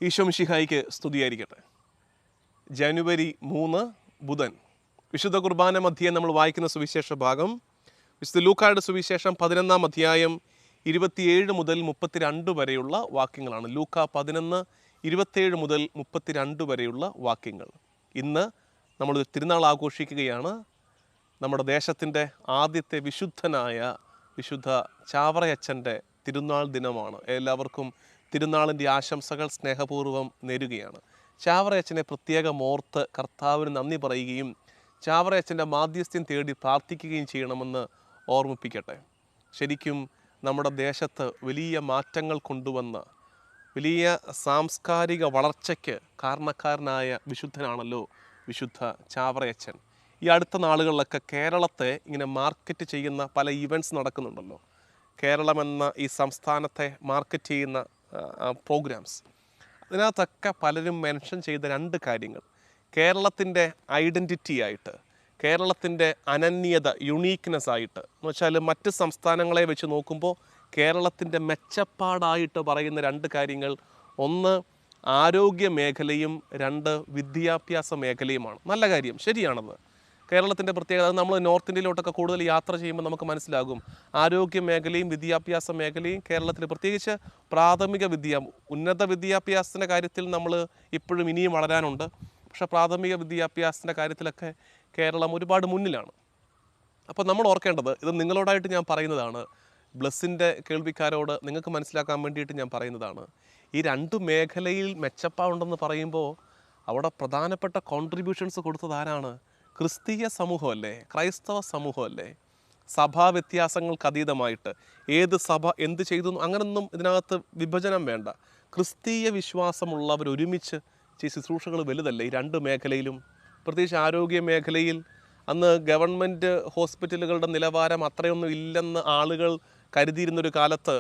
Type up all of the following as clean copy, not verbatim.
ഈശോ മിശിഹായിക്ക് സ്തുതിയായിരിക്കട്ടെ. ജനുവരി 3 ബുധൻ വിശുദ്ധ കുർബാന മധ്യേ നമ്മൾ വായിക്കുന്ന സുവിശേഷ ഭാഗം വിശുദ്ധ ലൂക്കായുടെ സുവിശേഷം 11 അധ്യായം 27 മുതൽ 32 വരെയുള്ള വാക്യങ്ങളാണ്. ലൂക്ക 11 27 മുതൽ 32 വരെയുള്ള വാക്യങ്ങൾ. ഇന്ന് നമ്മൾ തിരുനാൾ ആഘോഷിക്കുകയാണ്. നമ്മുടെ ദേശത്തിൻ്റെ ആദ്യത്തെ വിശുദ്ധനായ വിശുദ്ധ ചാവറയച്ചൻ്റെ തിരുനാൾ ദിനമാണ്. എല്ലാവർക്കും തിരുനാളിൻ്റെ ആശംസകൾ സ്നേഹപൂർവ്വം നേരുകയാണ്. ചാവറയച്ചനെ പ്രത്യേകം ഓർത്ത് കർത്താവിന് നന്ദി പറയുകയും ചാവറയച്ചൻ്റെ മാധ്യസ്ഥ്യം തേടി പ്രാർത്ഥിക്കുകയും ചെയ്യണമെന്ന് ഓർമ്മിപ്പിക്കട്ടെ. ശരിക്കും നമ്മുടെ ദേശത്ത് വലിയ മാറ്റങ്ങൾ കൊണ്ടുവന്ന് വലിയ സാംസ്കാരിക വളർച്ചയ്ക്ക് കാരണക്കാരനായ വിശുദ്ധനാണല്ലോ വിശുദ്ധ ചാവറയച്ചൻ. ഈ അടുത്ത നാളുകളിലൊക്കെ കേരളത്തെ ഇങ്ങനെ മാർക്കറ്റ് ചെയ്യുന്ന പല ഇവൻറ്റ്സ് നടക്കുന്നുണ്ടല്ലോ. കേരളമെന്ന ഈ സംസ്ഥാനത്തെ മാർക്കറ്റ് ചെയ്യുന്ന പ്രോഗ്രാംസ്, അതിനകത്തൊക്കെ പലരും മെൻഷൻ ചെയ്ത 2 കാര്യങ്ങൾ. കേരളത്തിൻ്റെ ഐഡൻറ്റിറ്റി ആയിട്ട്, കേരളത്തിൻ്റെ അനന്യത, യുണീക്ക്നെസ് ആയിട്ട്, എന്ന് വെച്ചാൽ മറ്റ് സംസ്ഥാനങ്ങളെ വെച്ച് നോക്കുമ്പോൾ കേരളത്തിൻ്റെ മെച്ചപ്പാടായിട്ട് പറയുന്ന 2 കാര്യങ്ങൾ. ഒന്ന് ആരോഗ്യ മേഖലയും 2 വിദ്യാഭ്യാസ മേഖലയുമാണ്. നല്ല കാര്യം, ശരിയാണത്. കേരളത്തിൻ്റെ പ്രത്യേകത, അത് നമ്മൾ നോർത്ത് ഇന്ത്യയിലോട്ടൊക്കെ കൂടുതൽ യാത്ര ചെയ്യുമ്പോൾ നമുക്ക് മനസ്സിലാകും. ആരോഗ്യ മേഖലയും വിദ്യാഭ്യാസ മേഖലയും കേരളത്തിൽ, പ്രത്യേകിച്ച് പ്രാഥമിക ഉന്നത വിദ്യാഭ്യാസത്തിൻ്റെ കാര്യത്തിൽ നമ്മൾ ഇപ്പോഴും ഇനിയും വളരാനുണ്ട്. പക്ഷേ പ്രാഥമിക വിദ്യാഭ്യാസത്തിൻ്റെ കാര്യത്തിലൊക്കെ കേരളം ഒരുപാട് മുന്നിലാണ്. അപ്പോൾ നമ്മൾ ഓർക്കേണ്ടത്, ഇത് നിങ്ങളോടായിട്ട് ഞാൻ പറയുന്നതാണ്, ബ്ലസ്സിൻ്റെ കേൾവിക്കാരോട് നിങ്ങൾക്ക് മനസ്സിലാക്കാൻ വേണ്ടിയിട്ട് ഞാൻ പറയുന്നതാണ്. ഈ 2 മേഖലയിൽ മെച്ചപ്പാടുണ്ടെന്ന് പറയുമ്പോൾ അവിടെ പ്രധാനപ്പെട്ട കോൺട്രിബ്യൂഷൻസ് കൊടുത്തത് ആരാണ്? ക്രിസ്തീയ സമൂഹമല്ലേ, ക്രൈസ്തവ സമൂഹമല്ലേ. സഭാ വ്യത്യാസങ്ങൾക്ക് അതീതമായിട്ട് ഏത് സഭ എന്ത് ചെയ്തു അങ്ങനൊന്നും ഇതിനകത്ത് വിഭജനം വേണ്ട. ക്രിസ്തീയ വിശ്വാസമുള്ളവർ ഒരുമിച്ച് ശുശ്രൂഷകൾ വലുതല്ലേ ഈ 2 മേഖലയിലും. പ്രത്യേകിച്ച് ആരോഗ്യ മേഖലയിൽ അന്ന് ഗവൺമെൻറ് ഹോസ്പിറ്റലുകളുടെ നിലവാരം അത്രയൊന്നും ഇല്ലെന്ന് ആളുകൾ കരുതിയിരുന്നൊരു കാലത്ത്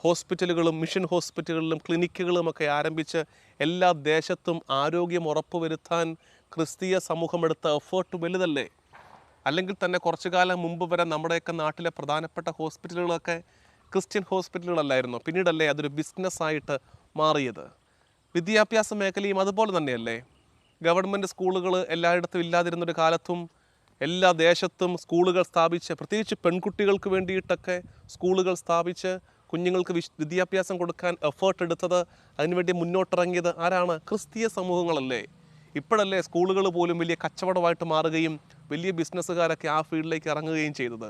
ഹോസ്പിറ്റലുകളും മിഷൻ ഹോസ്പിറ്റലുകളിലും ക്ലിനിക്കുകളുമൊക്കെ ആരംഭിച്ച് എല്ലാ ദേശത്തും ആരോഗ്യം ഉറപ്പുവരുത്താൻ ക്രിസ്തീയ സമൂഹമെടുത്ത എഫേർട്ട് വലുതല്ലേ. അല്ലെങ്കിൽ തന്നെ കുറച്ചു കാലം മുമ്പ് വരെ നമ്മുടെയൊക്കെ നാട്ടിലെ പ്രധാനപ്പെട്ട ഹോസ്പിറ്റലുകളൊക്കെ ക്രിസ്ത്യൻ ഹോസ്പിറ്റലുകളല്ലായിരുന്നു. പിന്നീടല്ലേ അതൊരു ബിസിനസ്സായിട്ട് മാറിയത്. വിദ്യാഭ്യാസ മേഖലയും അതുപോലെ തന്നെയല്ലേ. ഗവൺമെൻറ് സ്കൂളുകൾ എല്ലായിടത്തും ഇല്ലാതിരുന്നൊരു കാലത്തും എല്ലാ ദേശത്തും സ്കൂളുകൾ സ്ഥാപിച്ച്, പ്രത്യേകിച്ച് പെൺകുട്ടികൾക്ക് വേണ്ടിയിട്ടൊക്കെ സ്കൂളുകൾ സ്ഥാപിച്ച് കുഞ്ഞുങ്ങൾക്ക് വിദ്യാഭ്യാസം കൊടുക്കാൻ എഫേർട്ട് എടുത്തത്, അതിനുവേണ്ടി മുന്നോട്ടിറങ്ങിയത് ആരാണ്? ക്രിസ്തീയ സമൂഹങ്ങളല്ലേ. ഇപ്പോഴല്ലേ സ്കൂളുകൾ പോലും വലിയ കച്ചവടമായിട്ട് മാറുകയും വലിയ ബിസിനസ്സുകാരൊക്കെ ആ ഫീൽഡിലേക്ക് ഇറങ്ങുകയും ചെയ്തത്.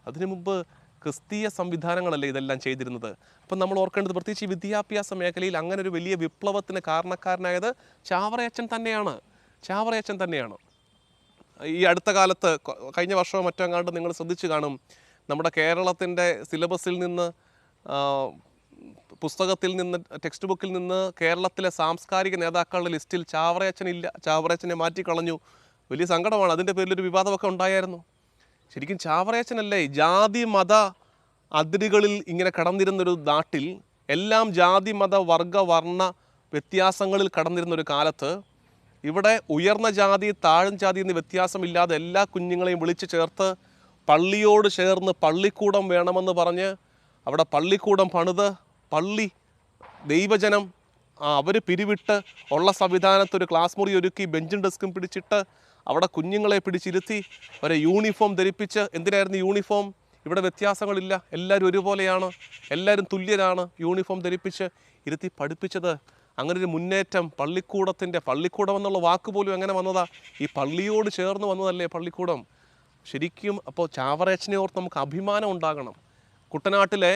അതിനു മുമ്പ് ക്രിസ്തീയ സംവിധാനങ്ങളല്ലേ ഇതെല്ലാം ചെയ്തിരുന്നത്. അപ്പം നമ്മൾ ഓർക്കേണ്ടത്, പ്രത്യേകിച്ച് വിദ്യാഭ്യാസ മേഖലയിൽ അങ്ങനെ ഒരു വലിയ വിപ്ലവത്തിന് കാരണക്കാരനായത് ചാവറയച്ചൻ തന്നെയാണ്. ഈ അടുത്ത കാലത്ത്, കഴിഞ്ഞ വർഷമോ മറ്റോ എങ്ങാണ്ട് നിങ്ങൾ ശ്രദ്ധിച്ചു കാണും, നമ്മുടെ കേരളത്തിൻ്റെ സിലബസിൽ നിന്ന്, പുസ്തകത്തിൽ നിന്ന്, ടെക്സ്റ്റ് ബുക്കിൽ നിന്ന് കേരളത്തിലെ സാംസ്കാരിക നേതാക്കളുടെ ലിസ്റ്റിൽ ചാവറയച്ചനില്ല. ചാവറയച്ചനെ മാറ്റിക്കളഞ്ഞു. വലിയ സങ്കടമാണ്. അതിൻ്റെ പേരിലൊരു വിവാദമൊക്കെ ഉണ്ടായിരുന്നു. ശരിക്കും ചാവറയച്ചനല്ലേ ജാതി മത അതിരുകളിൽ ഇങ്ങനെ കടന്നിരുന്നൊരു നാട്ടിൽ, എല്ലാം ജാതി മത വർഗ വർണ്ണ വ്യത്യാസങ്ങളിൽ കടന്നിരുന്നൊരു കാലത്ത് ഇവിടെ ഉയർന്ന ജാതി താഴ്ന്ന ജാതി എന്ന് വ്യത്യാസമില്ലാതെ എല്ലാ കുഞ്ഞുങ്ങളെയും വിളിച്ചു ചേർത്ത് പള്ളിയോട് ചേർന്ന് പള്ളിക്കൂടം വേണമെന്ന് പറഞ്ഞ് അവിടെ പള്ളിക്കൂടം പണിത് പള്ളി ദൈവജനം അവർ പിരിവിട്ട് ഉള്ള സംവിധാനത്തൊരു ക്ലാസ് മുറി ഒരുക്കി ബെഞ്ചും ഡെസ്കും പിടിച്ചിട്ട് അവിടെ കുഞ്ഞുങ്ങളെ പിടിച്ചിരുത്തി അവരെ യൂണിഫോം ധരിപ്പിച്ച്. എന്തിനായിരുന്നു യൂണിഫോം? ഇവിടെ വ്യത്യാസങ്ങളില്ല, എല്ലാവരും ഒരുപോലെയാണ്, എല്ലാവരും തുല്യരാണ്. യൂണിഫോം ധരിപ്പിച്ച് ഇരുത്തി പഠിപ്പിച്ചത്. അങ്ങനെ ഒരു മുന്നേറ്റം പള്ളിക്കൂടം എന്നുള്ള വാക്ക് പോലും എങ്ങനെ വന്നതാ? ഈ പള്ളിയോട് ചേർന്ന് വന്നതല്ലേ പള്ളിക്കൂടം. ശരിക്കും അപ്പോൾ ചാവറയച്ചനെ ഓർത്ത് നമുക്ക് അഭിമാനം ഉണ്ടാകണം. കുട്ടനാട്ടിലെ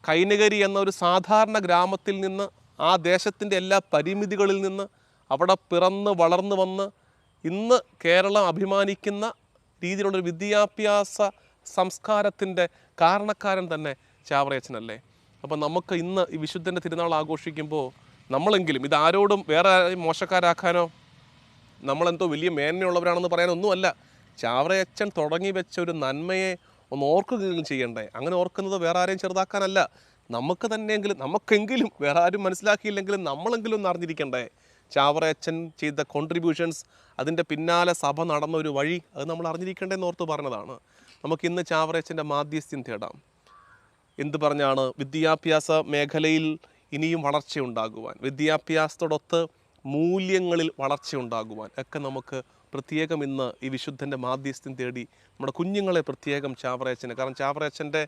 കൈനകരി എന്ന ഒരു സാധാരണ ഗ്രാമത്തിൽ നിന്ന്, ആ ദേശത്തിൻ്റെ എല്ലാ പരിമിതികളിൽ നിന്ന് അവിടെ പിറന്ന് വളർന്നു വന്ന് ഇന്ന് കേരളം അഭിമാനിക്കുന്ന രീതിയിലുള്ളൊരു വിദ്യാഭ്യാസ സംസ്കാരത്തിൻ്റെ കാരണക്കാരൻ തന്നെ ചാവറയച്ചനല്ലേ. അപ്പോൾ നമുക്ക് ഇന്ന് ഈ വിശുദ്ധൻ്റെ തിരുനാൾ ആഘോഷിക്കുമ്പോൾ നമ്മളെങ്കിലും, ഇതാരോടും വേറെ ആരെയും മോശക്കാരാക്കാനോ നമ്മളെന്തോ വലിയ മേന്മയുള്ളവരാണെന്ന് പറയാനൊന്നുമല്ല. ചാവറയച്ചൻ തുടങ്ങി വെച്ച ഒരു നന്മയെ ഒന്ന് ഓർക്കുകയും ചെയ്യണ്ടേ. അങ്ങനെ ഓർക്കുന്നത് വേറെ ആരെയും ചെറുതാക്കാനല്ല, നമുക്കെങ്കിലും വേറെ ആരും മനസ്സിലാക്കിയില്ലെങ്കിലും നമ്മളെങ്കിലും ഒന്ന് അറിഞ്ഞിരിക്കണ്ടേ ചാവറയച്ചൻ ചെയ്ത കോൺട്രിബ്യൂഷൻസ്, അതിൻ്റെ പിന്നാലെ സഭ നടന്ന ഒരു വഴി, അത് നമ്മൾ അറിഞ്ഞിരിക്കേണ്ടതെന്ന് ഓർത്ത് പറഞ്ഞതാണ്. നമുക്കിന്ന് ചാവറയച്ചൻ്റെ മാധ്യസ്ഥ്യം തേടാം. എന്ത് പറഞ്ഞാണ്? വിദ്യാഭ്യാസ മേഖലയിൽ ഇനിയും വളർച്ചയുണ്ടാകുവാൻ, വിദ്യാഭ്യാസത്തോടൊത്ത് മൂല്യങ്ങളിൽ വളർച്ചയുണ്ടാകുവാൻ ഒക്കെ നമുക്ക് പ്രത്യേകം ഇന്ന് ഈ വിശുദ്ധൻ്റെ മാധ്യസ്ഥ്യം തേടി നമ്മുടെ കുഞ്ഞുങ്ങളെ പ്രത്യേകം ചാവറയച്ചന്, കാരണം ചാവറയച്ചൻ്റെ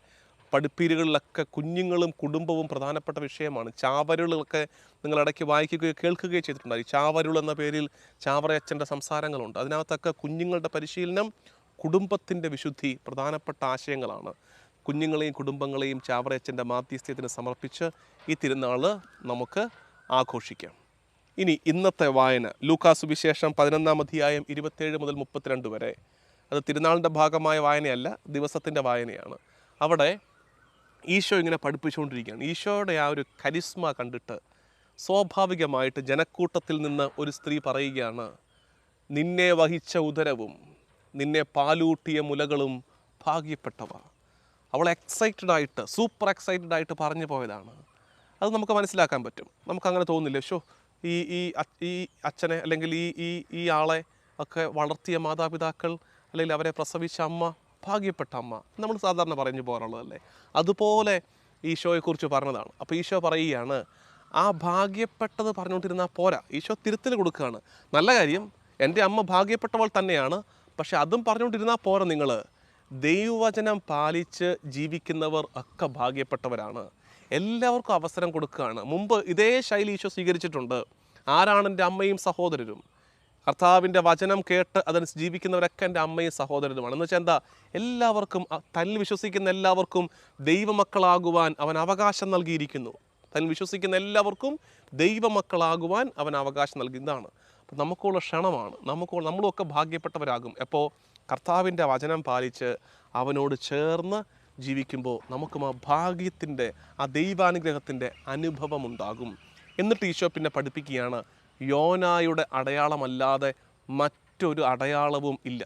പഠിപ്പീരുകളിലൊക്കെ കുഞ്ഞുങ്ങളും കുടുംബവും പ്രധാനപ്പെട്ട വിഷയമാണ്. ചാവരുകളൊക്കെ നിങ്ങൾ ഇടയ്ക്ക് വായിക്കുകയോ കേൾക്കുകയോ ചെയ്തിട്ടുണ്ടായി. ചാവരുൾ എന്ന പേരിൽ ചാവറയച്ചൻ്റെ സംസാരങ്ങളുണ്ട്. അതിനകത്തൊക്കെ കുഞ്ഞുങ്ങളുടെ പരിശീലനം, കുടുംബത്തിൻ്റെ വിശുദ്ധി പ്രധാനപ്പെട്ട ആശയങ്ങളാണ്. കുഞ്ഞുങ്ങളെയും കുടുംബങ്ങളെയും ചാവറയച്ചൻ്റെ മാധ്യസ്ഥ്യത്തിന് സമർപ്പിച്ച് ഈ തിരുനാൾ നമുക്ക് ആഘോഷിക്കാം. ഇനി ഇന്നത്തെ വായന ലൂക്കാ സുവിശേഷം 11-ാം അധ്യായം 27 മുതൽ 32 വരെ. അത് തിരുനാളിൻ്റെ ഭാഗമായ വായനയല്ല, ദിവസത്തിൻ്റെ വായനയാണ്. അവിടെ ഈശോ ഇങ്ങനെ പഠിപ്പിച്ചുകൊണ്ടിരിക്കുകയാണ്. ഈശോയുടെ ആ ഒരു കരിസ്മ കണ്ടിട്ട് സ്വാഭാവികമായിട്ട് ജനക്കൂട്ടത്തിൽ നിന്ന് ഒരു സ്ത്രീ പറയുകയാണ്, നിന്നെ വഹിച്ച ഉദരവും നിന്നെ പാലൂട്ടിയ മുലകളും ഭാഗ്യപ്പെട്ടവ. അവൾ എക്സൈറ്റഡ് ആയിട്ട്, സൂപ്പർ എക്സൈറ്റഡ് ആയിട്ട് പറഞ്ഞു പോയതാണ്. അത് നമുക്ക് മനസ്സിലാക്കാൻ പറ്റും. നമുക്കങ്ങനെ തോന്നില്ല, ഷോ ഈ ഈ ഈ അച്ഛനെ അല്ലെങ്കിൽ ഈ ആളെ ഒക്കെ വളർത്തിയ മാതാപിതാക്കൾ അല്ലെങ്കിൽ അവരെ പ്രസവിച്ച അമ്മ ഭാഗ്യപ്പെട്ട അമ്മ, നമ്മൾ സാധാരണ പറഞ്ഞു പോകാറുള്ളതല്ലേ. അതുപോലെ ഈശോയെക്കുറിച്ച് പറഞ്ഞതാണ്. അപ്പോൾ ഈശോ പറയുകയാണ്, ആ ഭാഗ്യപ്പെട്ടത് പറഞ്ഞുകൊണ്ടിരുന്നാൽ പോരാ, ഈശോ തിരുത്തൽ കൊടുക്കുകയാണ്. നല്ല കാര്യം, എൻ്റെ അമ്മ ഭാഗ്യപ്പെട്ടവൾ തന്നെയാണ്, പക്ഷെ അതും പറഞ്ഞുകൊണ്ടിരുന്നാൽ പോരാ. നിങ്ങൾ ദൈവവചനം പാലിച്ച് ജീവിക്കുന്നവർ ഒക്കെ ഭാഗ്യപ്പെട്ടവരാണ്. എല്ലാവർക്കും അവസരം കൊടുക്കുകയാണ്. മുമ്പ് ഇതേ ശൈലി ഈശോ സ്വീകരിച്ചിട്ടുണ്ട്. ആരാണ് എൻ്റെ അമ്മയും സഹോദരരും? കർത്താവിൻ്റെ വചനം കേട്ട് അതനുസരിച്ച് ജീവിക്കുന്നവരൊക്കെ എൻ്റെ അമ്മയും സഹോദരരുമാണ്. എന്ന് വെച്ചാൽ എന്താ, എല്ലാവർക്കും, തന്നിൽ വിശ്വസിക്കുന്ന എല്ലാവർക്കും ദൈവമക്കളാകുവാൻ അവൻ അവകാശം നൽകിയിരിക്കുന്നു. തന്നിൽ വിശ്വസിക്കുന്ന എല്ലാവർക്കും ദൈവമക്കളാകുവാൻ അവൻ അവകാശം നൽകുന്നതാണ്. അപ്പം നമുക്കുള്ള ക്ഷണമാണ്. നമ്മളുമൊക്കെ ഭാഗ്യപ്പെട്ടവരാകും എപ്പോൾ കർത്താവിൻ്റെ വചനം പാലിച്ച് അവനോട് ചേർന്ന് ജീവിക്കുമ്പോൾ നമുക്കും ആ ഭാഗ്യത്തിൻ്റെ, ആ ദൈവാനുഗ്രഹത്തിൻ്റെ അനുഭവമുണ്ടാകും. എന്നിട്ട് ഈശോ പിന്നെ പഠിപ്പിക്കുകയാണ്, യോനായുടെ അടയാളമല്ലാതെ മറ്റൊരു അടയാളവും ഇല്ല.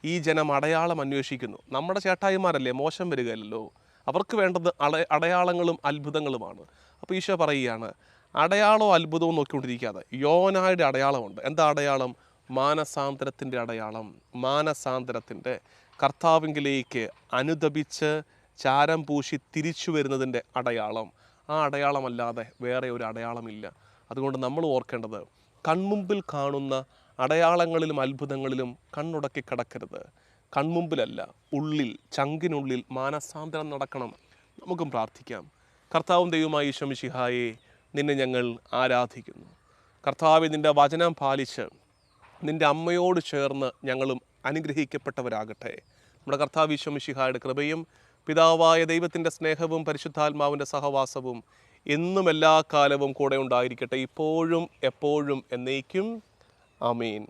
ഈ ജനം അടയാളം അന്വേഷിക്കുന്നു. നമ്മുടെ ചേട്ടായിമാരല്ലേ, മോശം വരികയല്ലോ. അവർക്ക് വേണ്ടത് അടയാളങ്ങളും അത്ഭുതങ്ങളുമാണ്. അപ്പോൾ ഈശോ പറയുകയാണ്, അടയാളവും അത്ഭുതവും നോക്കിക്കൊണ്ടിരിക്കാതെ യോനായുടെ അടയാളമുണ്ട്. എന്താ അടയാളം? മാനസാന്തരത്തിൻ്റെ അടയാളം. മാനസാന്തരത്തിൻ്റെ, കർത്താവിങ്കിലേക്ക് അനുദപിച്ച് ചാരം പൂശി തിരിച്ചു വരുന്നതിൻ്റെ അടയാളം. ആ അടയാളമല്ലാതെ വേറെ ഒരു അടയാളമില്ല. അതുകൊണ്ട് നമ്മൾ ഓർക്കേണ്ടത്, കൺമുമ്പിൽ കാണുന്ന അടയാളങ്ങളിലും അത്ഭുതങ്ങളിലും കണ്ണുടക്കി കിടക്കരുത്. കൺമുമ്പിലല്ല, ഉള്ളിൽ, ചങ്കിനുള്ളിൽ മാനസാന്തരം നടക്കണം. നമുക്കും പ്രാർത്ഥിക്കാം. കർത്താവും ദൈവമായ ഈശോ മിശിഹായെ, നിന്നെ ഞങ്ങൾ ആരാധിക്കുന്നു. കർത്താവെ, നിൻ്റെ വചനം പാലിച്ച് നിൻ്റെ അമ്മയോട് ചേർന്ന് ഞങ്ങളും അനുഗ്രഹിക്കപ്പെട്ടവരാകട്ടെ. നമ്മുടെ കർത്താവ് ഈശോ മിശിഹായുടെ കൃപയും പിതാവായ ദൈവത്തിൻ്റെ സ്നേഹവും പരിശുദ്ധാത്മാവിൻ്റെ സഹവാസവും എന്നും എല്ലാ കാലവും കൂടെ ഉണ്ടായിരിക്കട്ടെ, ഇപ്പോഴും എപ്പോഴും എന്നേക്കും. ആമേൻ.